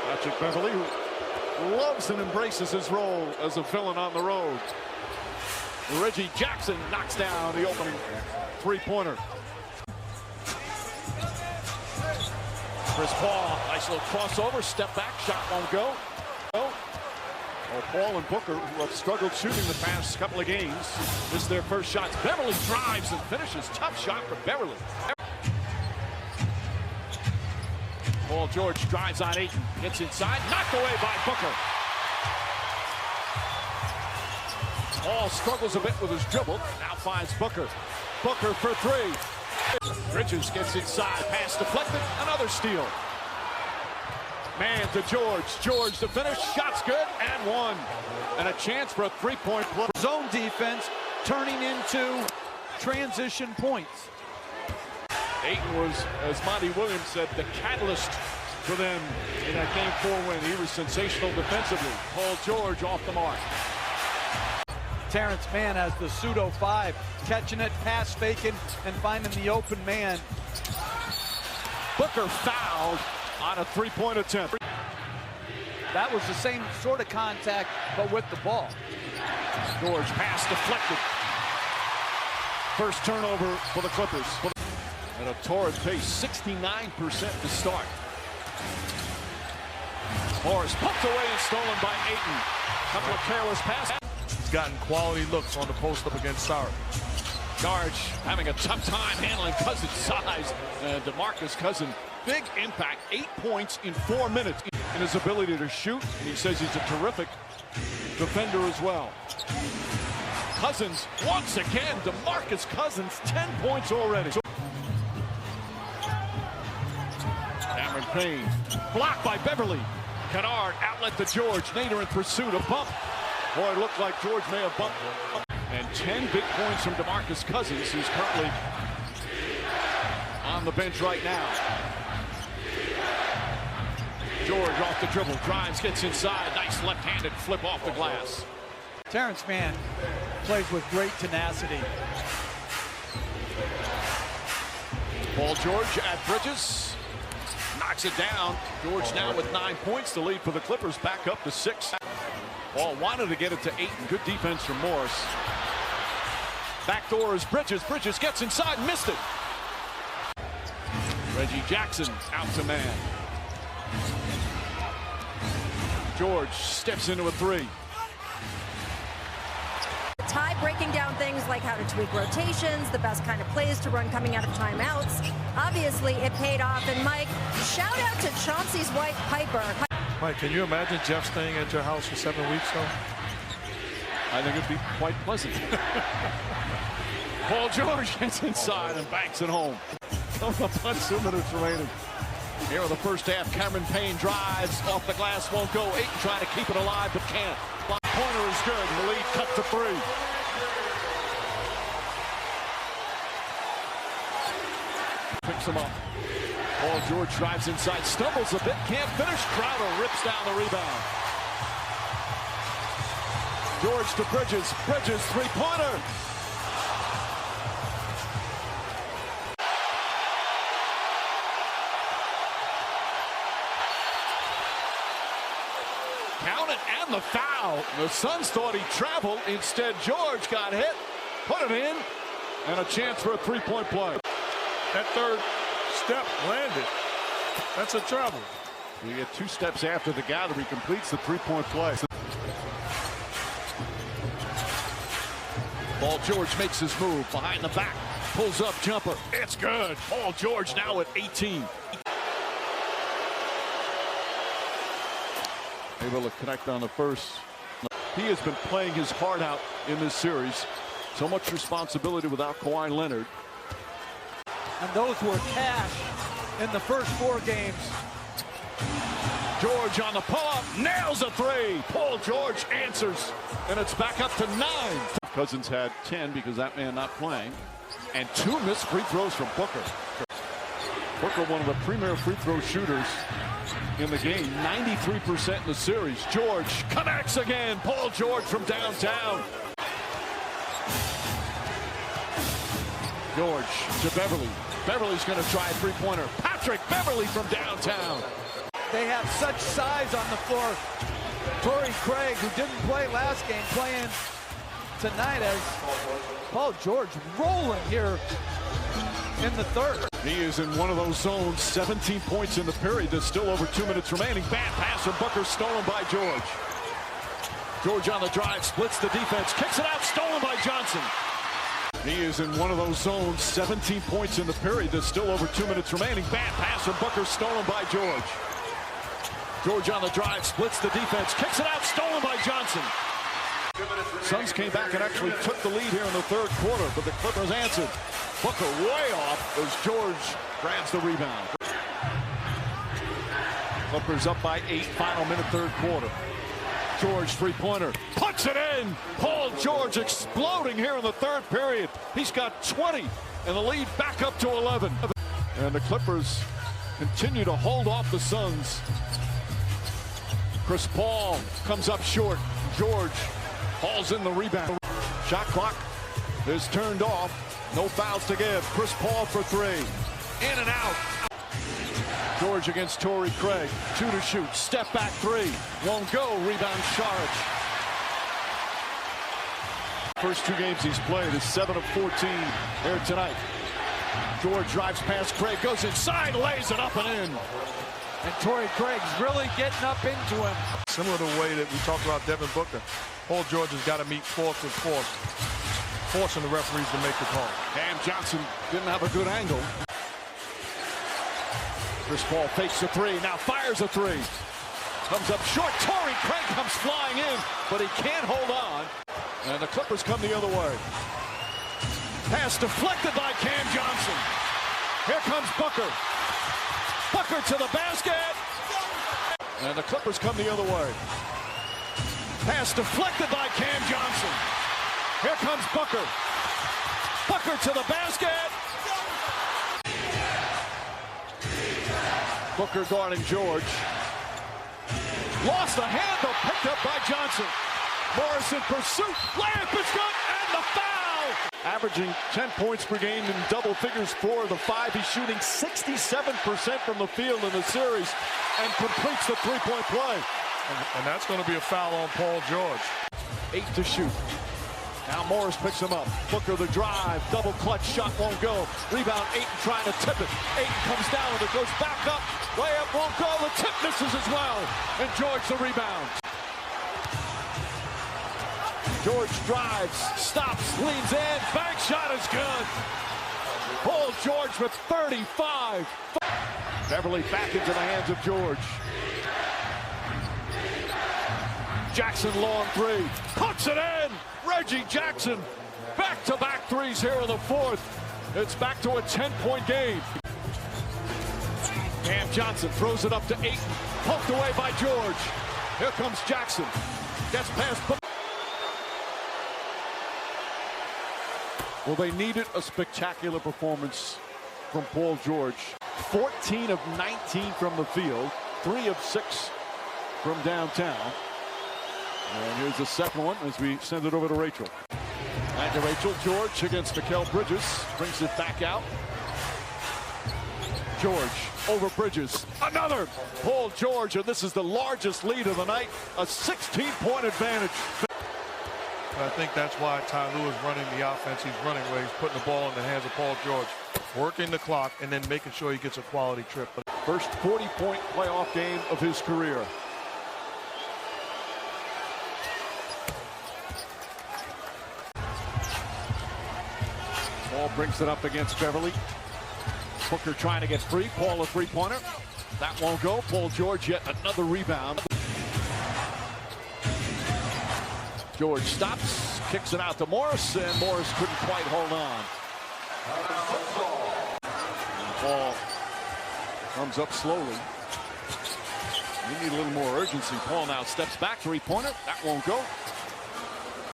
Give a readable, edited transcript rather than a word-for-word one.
Patrick Beverly, who loves and embraces his role as a villain on the road. Reggie Jackson knocks down the opening three-pointer. Chris Paul, nice little crossover, step back, shot won't go. Well, Paul and Booker, who have struggled shooting the past couple of games, missed their first shots. Beverly drives and finishes. Tough shot for Beverly. Paul George drives on Ayton, gets inside, knocked away by Booker. Paul struggles a bit with his dribble, now finds Booker. Booker for three. Bridges gets inside, pass deflected, another steal. Man to George, George to finish, shots good, and one. And a chance for a three-point play. Zone defense turning into transition points. Ayton was, as Monty Williams said, the catalyst for them in that Game 4 win. He was sensational defensively. Paul George off the mark. Terrence Mann has the pseudo five, catching it, pass faking, and finding the open man. Booker fouled on a three-point attempt. That was the same sort of contact, but with the ball. George pass deflected. First turnover for the Clippers. At a torrid pace, 69% to start. Morris poked away and stolen by Ayton. Couple of careless passes. He's gotten quality looks on the post up against Sark. George having a tough time handling Cousins' size. DeMarcus Cousins, big impact, 8 points in 4 minutes. In his ability to shoot, and he says he's a terrific defender as well. Cousins, once again, DeMarcus Cousins, 10 points already. Cameron Payne, blocked by Beverly. Kennard, outlet to George. Nader in pursuit, a bump. Boy, it looked like George may have bumped. And 10 big points from DeMarcus Cousins, who's currently on the bench right now. George off the dribble, drives, gets inside. Nice left-handed flip off the glass. Terrence Mann plays with great tenacity. Paul George at Bridges. Knocks it down. George now with 9 points. The lead for the Clippers back up to 6. Paul wanted to get it to 8. Good defense from Morris. Backdoor is Bridges. Bridges gets inside, missed it. Reggie Jackson out to man. George steps into a three. Ty breaking down things like how to tweak rotations, the best kind of plays to run coming out of timeouts. Obviously, it paid off. And Mike, shout out to Chauncey's White Piper. Mike, can you imagine Jeff staying at your house for 7 weeks, though? I think it'd be quite pleasant. Paul George gets inside and banks it home. Coming up on 2 minutes remaining. Here in the first half, Cameron Payne drives off the glass, won't go. Ayton trying to keep it alive, but can't. Pointer is good. The lead cut to 3. Picks him up. Paul George drives inside, stumbles a bit, can't finish. Crowder rips down the rebound. George to Bridges. Bridges, three-pointer. Count it, and the foul. The Suns thought he traveled. Instead, George got hit, put it in, and a chance for a three-point play. That third step landed. That's a travel. We get 2 steps after the gather. He completes the three-point play. Paul George makes his move behind the back, pulls up jumper. It's good. Paul George now at 18. Able to connect on the first. He has been playing his heart out in this series. So much responsibility without Kawhi Leonard. And those were cash in the first 4 games. George on the pull-up, nails a 3. Paul George answers, and it's back up to 9. Cousins had 10 because that man not playing. And 2 missed free throws from Booker. Booker, one of the premier free throw shooters in the game, 93% in the series. George connects again. Paul George from downtown. George to Beverly. Beverly's going to try a three-pointer. Patrick Beverly from downtown. They have such size on the floor. Torrey Craig, who didn't play last game, playing tonight as Paul George rolling here in the third. He is in one of those zones. 17 points in the period. There's still over 2 minutes remaining. Bad pass from Booker, stolen by George. George on the drive, splits the defense, kicks it out, stolen by Johnson. He is in one of those zones. 17 points in the period. There's still over 2 minutes remaining. Bad pass from Booker, stolen by George. George on the drive, splits the defense, kicks it out, stolen by Johnson. Suns came back and actually took the lead here in the third quarter, but the Clippers answered. Booker way off as George grabs the rebound. Clippers up by 8, final minute, third quarter. George three-pointer, puts it in. Paul George exploding here in the third period. He's got 20 and the lead back up to 11. And the Clippers continue to hold off the Suns. Chris Paul comes up short. George hauls in the rebound. Shot clock is turned off. No fouls to give. Chris Paul for three. In and out. George against Torrey Craig. 2 to shoot. Step back three. Won't go. Rebound Saric. First 2 games he's played is 7 of 14 here tonight. George drives past Craig. Goes inside. Lays it up and in. And Torrey Craig's really getting up into him. Similar to the way that we talked about Devin Booker, Paul George has got to meet force with force, forcing the referees to make the call. Cam Johnson didn't have a good angle. Chris Paul fakes a three, now fires a three. Comes up short, Torrey Craig comes flying in, but he can't hold on. And the Clippers come the other way. Pass deflected by Cam Johnson. Here comes Booker. Booker to the basket. And the Clippers come the other way. Pass deflected by Cam Johnson. Here comes Booker. Booker to the basket. Booker guarding George. Lost the handle, picked up by Johnson. Morris in pursuit. Layup is good, and the foul. Averaging 10 points per game in double figures, 4 of the 5. He's shooting 67% from the field in the series and completes the three-point play. And that's going to be a foul on Paul George. 8 to shoot. Now Morris picks him up. Booker the drive, double clutch shot won't go. Rebound, Ayton trying to tip it. Ayton comes down and it goes back up. Layup won't go, the tip misses as well. And George the rebound. George drives, stops, leans in, bank shot is good. Paul George with 35. Beverly back into the hands of George. Jackson long three, puts it in. Reggie Jackson, back-to-back threes here in the fourth. It's back to a 10-point game. Cam Johnson throws it up to Ayton, poked away by George. Here comes Jackson, gets past. Well, they needed a spectacular performance from Paul George. 14 of 19 from the field, 3 of 6 from downtown. And here's the second one as we send it over to Rachel. Back to Rachel. George against Mikal Bridges. Brings it back out. George over Bridges. Another. Paul George, and this is the largest lead of the night. A 16-point advantage. But I think that's why Ty Lue is running the offense he's running, where he's putting the ball in the hands of Paul George, working the clock, and then making sure he gets a quality trip. First 40-point playoff game of his career. Paul brings it up against Beverly. Booker trying to get free. Paul a three-pointer. That won't go. Paul George yet another rebound. George stops, kicks it out to Morris, and Morris couldn't quite hold on. Paul comes up slowly. We need a little more urgency. Paul now steps back, three-pointer. That won't go.